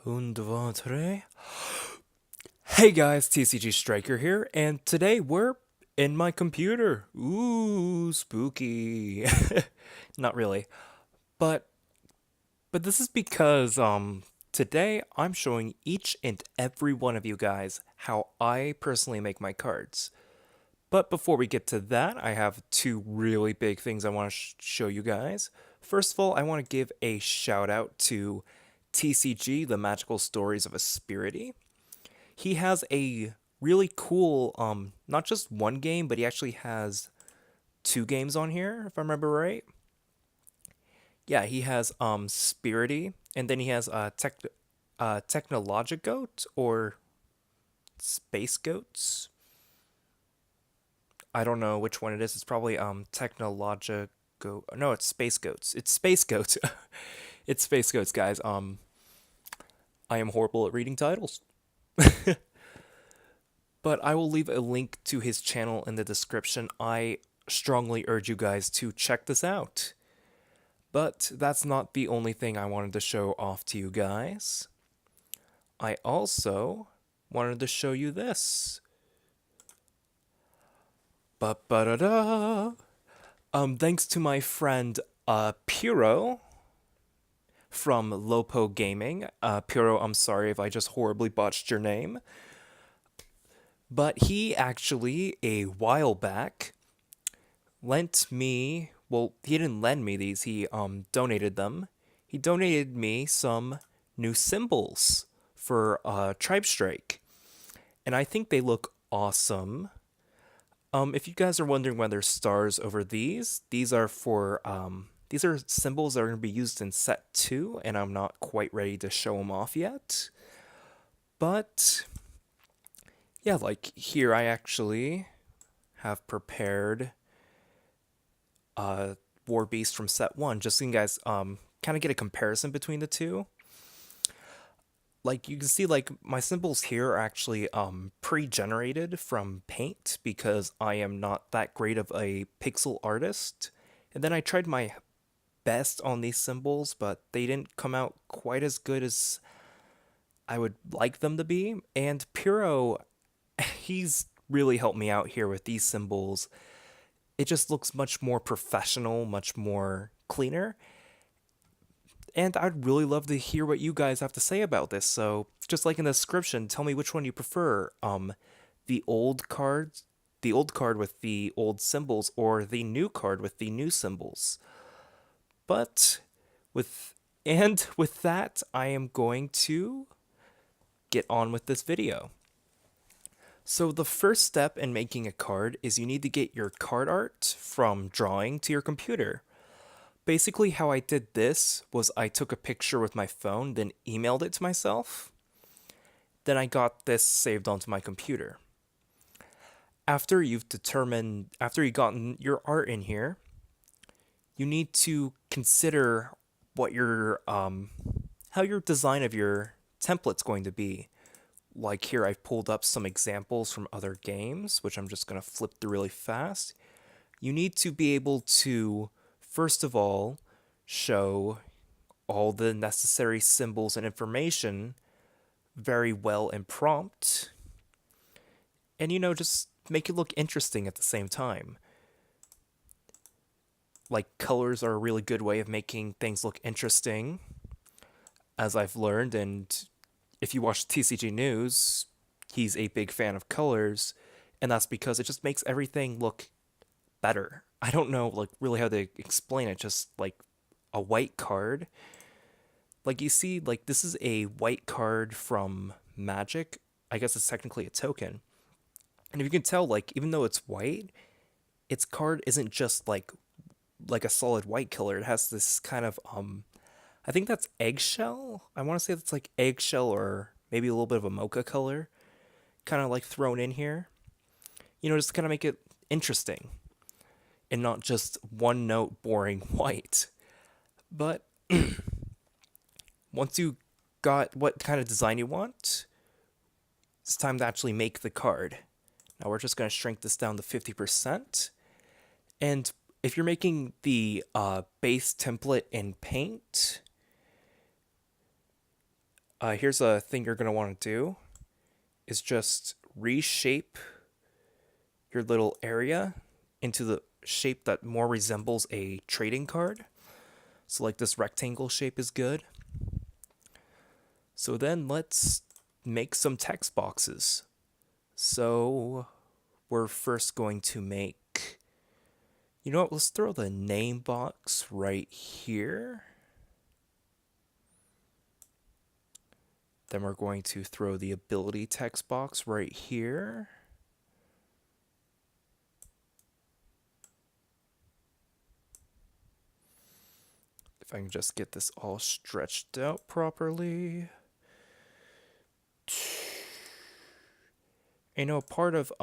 Un, deux, tres. Hey guys, TCG Striker here, and today we're in my computer. Ooh, spooky. Not really. But this is because today I'm showing each and every one of you guys how I personally make my cards. But before we get to that, I have two really big things I want to show you guys. First of all, I want to give a shout out to TCG The Magical Stories of a Spirity. He has a really cool not just one game, but he actually has two games on here if I remember right. Yeah, he has spirity, and then he has technologigoat or space goats. I don't know which one it is. It's probably technologigo. No, it's space goats. It's space goats. It's space goats, guys. I am horrible at reading titles. But I will leave a link to his channel in the description. I strongly urge you guys to check this out. But that's not the only thing I wanted to show off to you guys. I also wanted to show you this. Ba-ba-da-da. Thanks to my friend Puro from Lopo Gaming. Puro, I'm sorry if I just horribly botched your name. But he actually, a while back, lent me, well, he didn't lend me these, he donated them. He donated me some new symbols for Tribe Strike. And I think they look awesome. If you guys are wondering why there's stars over these are for these are symbols that are going to be used in set 2, and I'm not quite ready to show them off yet. But yeah, like here I actually have prepared War Beast from set 1, just so you guys kind of get a comparison between the two. Like you can see, like my symbols here are actually pre-generated from Paint because I am not that great of a pixel artist. And then I tried my best on these symbols, but they didn't come out quite as good as I would like them to be. And Puro, he's really helped me out here with these symbols. It just looks much more professional, much more cleaner. And I'd really love to hear what you guys have to say about this. So, just like in the description, tell me which one you prefer. The old cards, the old card with the old symbols, or the new card with the new symbols. But with with that, I am going to get on with this video. So the first step in making a card is you need to get your card art from drawing to your computer. Basically, how I did this was I took a picture with my phone, then emailed it to myself. Then I got this saved onto my computer. After you've gotten your art in here, you need to consider what your how your design of your template's going to be. Like here, I've pulled up some examples from other games, which I'm just going to flip through really fast. You need to be able to, first of all, show all the necessary symbols and information very well and prompt. And, just make it look interesting at the same time. Like, colors are a really good way of making things look interesting, as I've learned. And if you watch TCG News, he's a big fan of colors. And that's because it just makes everything look better. I don't know, like, really how to explain it. Just like a white card. Like, you see, like, this is a white card from Magic. I guess it's technically a token. And if you can tell, like, even though it's white, its card isn't just like a solid white color. It has this kind of I think that's eggshell. I want to say that's like eggshell or maybe a little bit of a mocha color, kind of like thrown in here. Just to kind of make it interesting and not just one note boring white. But once you got what kind of design you want, it's time to actually make the card. Now we're just going to shrink this down to 50%. And if you're making the base template in Paint, Here's a thing you're going to want to do is just reshape your little area into the shape that more resembles a trading card. So like this rectangle shape is good. So then let's make some text boxes. So we're first going to make, you know what, let's throw the name box right here. Then we're going to throw the ability text box right here. If I can just get this all stretched out properly. You know, part of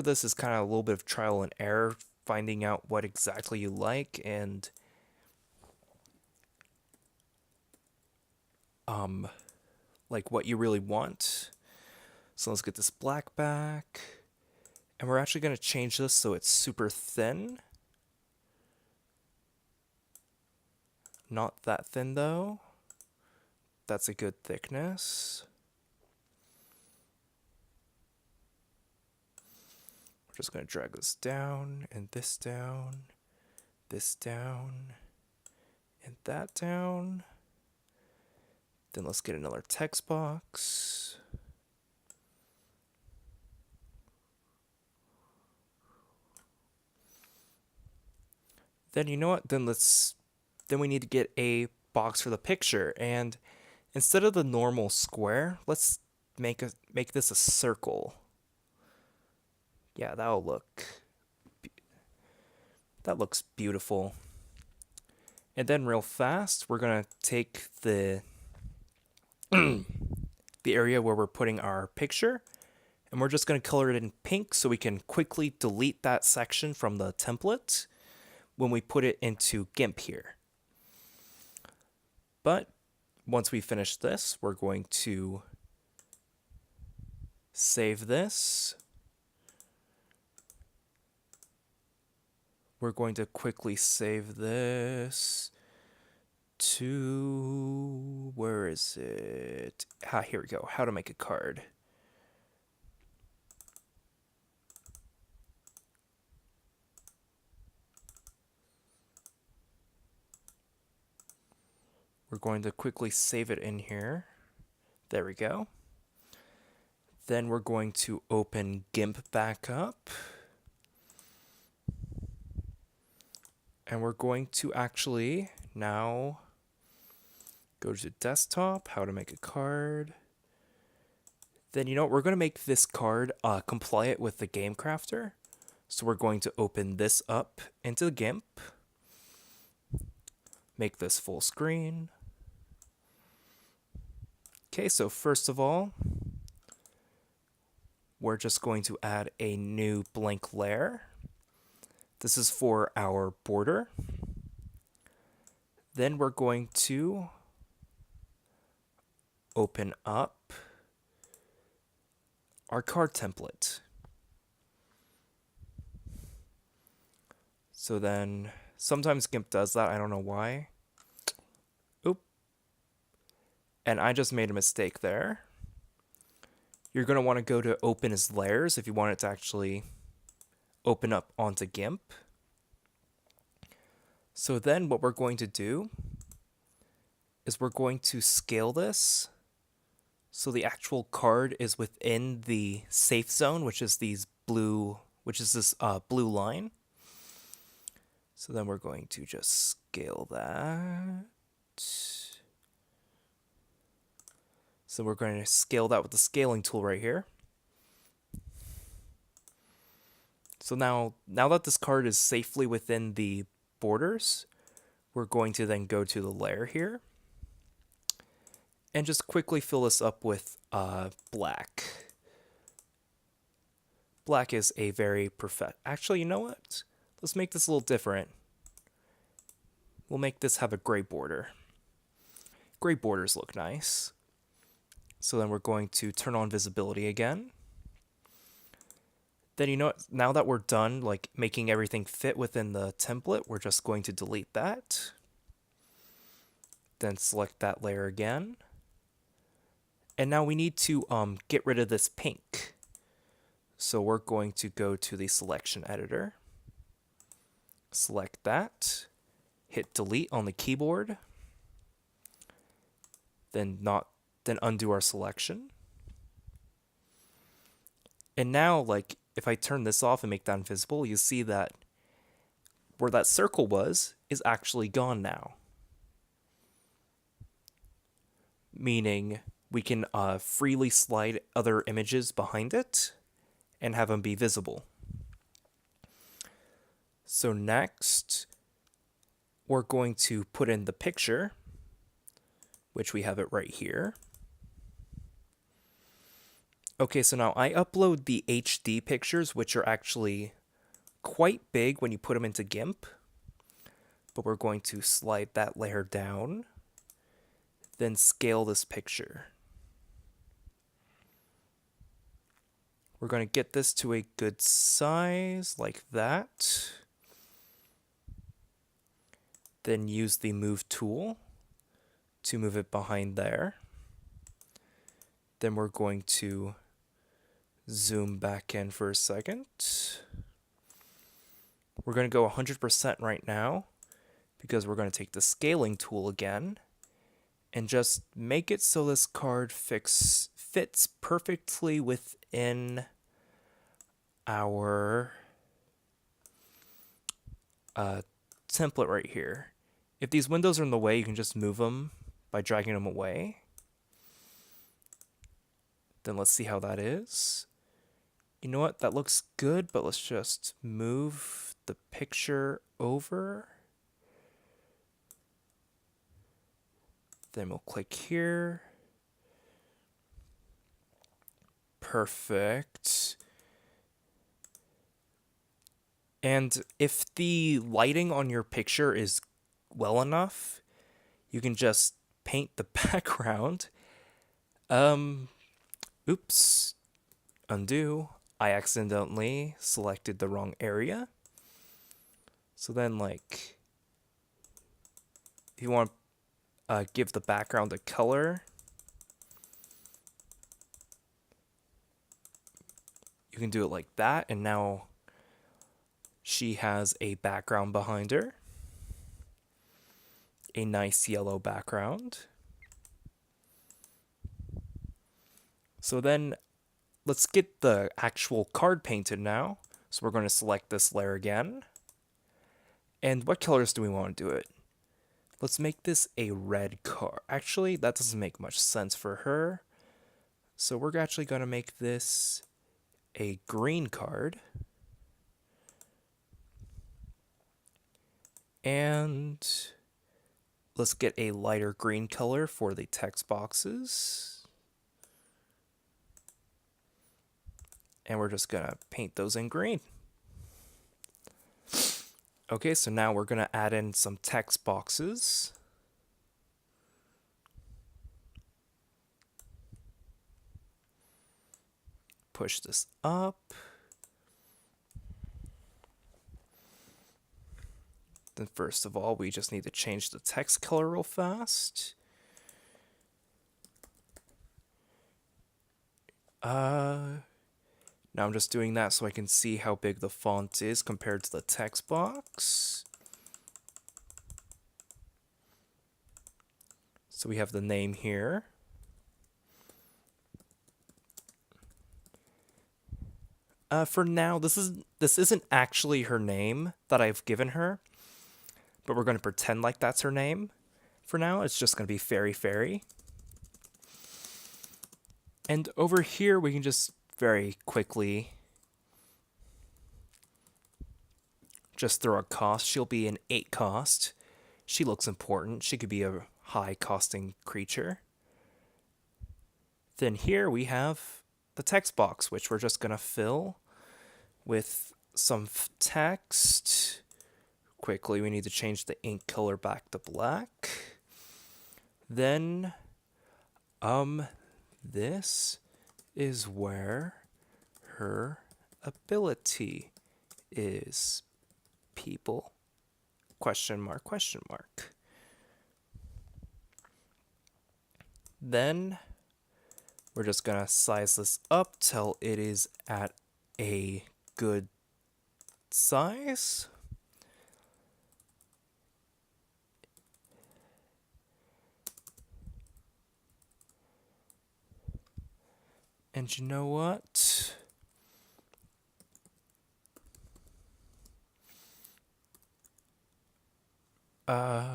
this is kind of a little bit of trial and error, finding out what exactly you like and like what you really want. So let's get this black back. And we're actually going to change this so it's super thin. Not that thin though. That's a good thickness. We're just going to drag this down, and this down, and that down. Then let's get another text box. Then you know what? Then we need to get a box for the picture, and instead of the normal square, let's make this a circle. Yeah, that looks beautiful. And then real fast, we're gonna take the the area where we're putting our picture, and we're just gonna color it in pink so we can quickly delete that section from the template when we put it into GIMP here. But once we finish this, we're going to save this. We're going to quickly save this to, where is it? Here we go. How to make a card. We're going to quickly save it in here. There we go. Then we're going to open GIMP back up. And we're going to actually now go to desktop, how to make a card. Then you know what, we're going to make this card comply it with the game crafter. So we're going to open this up into the GIMP. Make this full screen. Okay, so first of all, we're just going to add a new blank layer. This is for our border. Then we're going to open up our card template. So then sometimes GIMP does that, I don't know why. Oop. And I just made a mistake there. You're going to want to go to open as layers if you want it to actually open up onto GIMP. So then what we're going to do is we're going to scale this so the actual card is within the safe zone, which is this blue line. So then we're going to just scale that. So we're going to scale that with the scaling tool right here. So now that this card is safely within the borders, we're going to then go to the layer here and just quickly fill this up with black. Black is a very actually, you know what? Let's make this a little different. We'll make this have a gray border. Gray borders look nice. So then we're going to turn on visibility again. Then you know what, now that we're done like making everything fit within the template, we're just going to delete that. Then select that layer again. And now we need to get rid of this pink. So we're going to go to the selection editor. Select that. Hit delete on the keyboard. Then undo our selection. And now, like, if I turn this off and make that invisible, you see that where that circle was is actually gone now. Meaning we can freely slide other images behind it and have them be visible. So next, we're going to put in the picture, which we have it right here. Okay, so now I upload the HD pictures, which are actually quite big when you put them into GIMP. But we're going to slide that layer down, then scale this picture. We're going to get this to a good size, like that. Then use the move tool to move it behind there. Then we're going to zoom back in for a second. We're going to go 100% right now because we're going to take the scaling tool again and just make it so this card fits perfectly within our template right here. If these windows are in the way, you can just move them by dragging them away. Then let's see how that is. You know what? That looks good, but let's just move the picture over. Then we'll click here. Perfect. And if the lighting on your picture is well enough, you can just paint the background. Oops. Undo. I accidentally selected the wrong area. So then, like, if you want to give the background a color, you can do it like that, and now she has a background behind her. A nice yellow background. So then let's get the actual card painted now. So we're going to select this layer again. And what colors do we want to do it? Let's make this a red card. Actually, that doesn't make much sense for her. So we're actually going to make this a green card. And let's get a lighter green color for the text boxes. And we're just going to paint those in green. Okay, so now we're going to add in some text boxes. Push this up. Then first of all, we just need to change the text color real fast. Now I'm just doing that so I can see how big the font is compared to the text box. So we have the name here. For now, this isn't actually her name that I've given her, but we're going to pretend like that's her name. For now, it's just going to be Fairy Fairy. And over here, we can just very quickly just throw a cost. She'll be an 8 cost. She looks important. She could be a high costing creature. Then here we have the text box, which we're just going to fill with some text. Quickly, we need to change the ink color back to black. Then, this is where her ability is people? Question mark, question mark. Then we're just gonna size this up till it is at a good size. And you know what?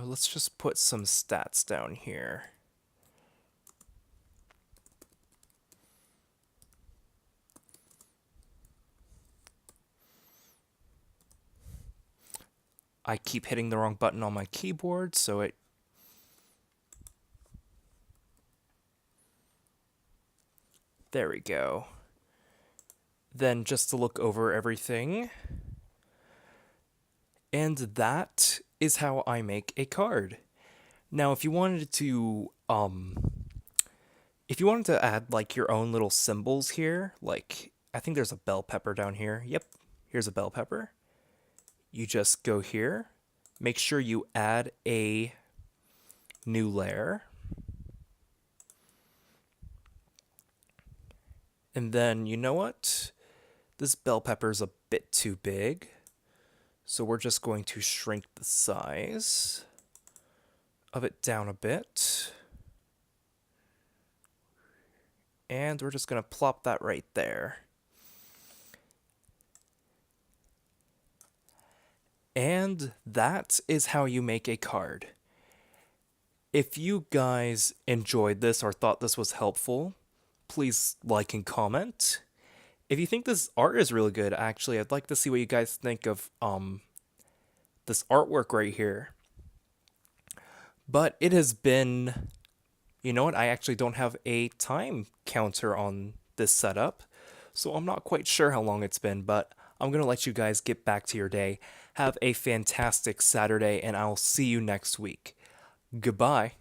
Let's just put some stats down here. I keep hitting the wrong button on my keyboard, so it... There we go. Then just to look over everything. And that is how I make a card. Now, if you wanted to add like your own little symbols here, like I think there's a bell pepper down here. Yep, here's a bell pepper. You just go here, make sure you add a new layer. And then, you know what? This bell pepper's a bit too big. So we're just going to shrink the size of it down a bit. And we're just going to plop that right there. And that is how you make a card. If you guys enjoyed this or thought this was helpful, please like and comment. If you think this art is really good, actually, I'd like to see what you guys think of this artwork right here. But it has been... You know what? I actually don't have a time counter on this setup, so I'm not quite sure how long it's been, but I'm going to let you guys get back to your day. Have a fantastic Saturday, and I'll see you next week. Goodbye.